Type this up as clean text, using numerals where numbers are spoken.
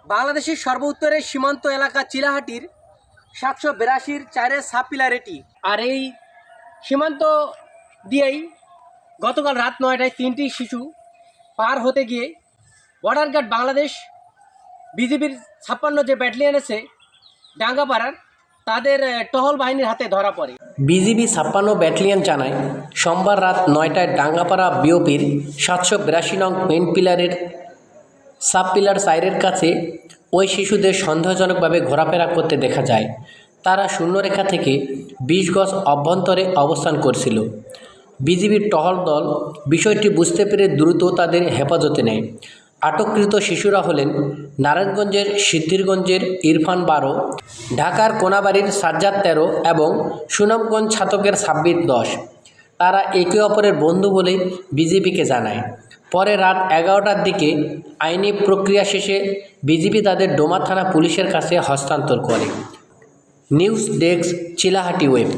বাংলাদেশের সর্বোত্তরের সীমান্ত এলাকা চিলাহাটির 782 4 সাব পিলার এটি। আর এই সীমান্ত দিয়েই গতকাল রাত 9টায় 3টি শিশু পার হতে গিয়ে বর্ডার গার্ড বাংলাদেশ বিজিবির 56 যে ব্যাটালিয়ন আছে ডাঙ্গাপাড়ার, তাদের টহল বাহিনীর হাতে ধরা পড়ে। বিজিবি 56 ব্যাটালিয়ন জানায়, সোমবার রাত 9টায় ডাঙ্গাপাড়া বিওপির 782 নং মেন পিলারের সাব পিলার সাইরের কাছে ওই শিশুদের সন্দেহজনকভাবে ঘোরাফেরা করতে দেখা যায়। তারা শূন্যরেখা থেকে 20 গজ অভ্যন্তরে অবস্থান করছিল। বিজিবির টহল দল বিষয়টি বুঝতে পেরে দ্রুত তাদের হেফাজতে নেয়। আটককৃত শিশুরা হলেন নারায়ণগঞ্জের সিদ্ধিরগঞ্জের ইরফান 12, ঢাকার কোনাবাড়ির সাজ্জাদ 13 এবং সুনামগঞ্জ ছাতকের 26-10। তারা একে অপরের বন্ধু বলে বিজিবিকে জানায়। পরে রাত 11টার দিকে আইনি প্রক্রিয়া শেষে বিজিবি তাদের ডোমা থানা পুলিশের কাছে হস্তান্তর করে। News desk, Chilahati web.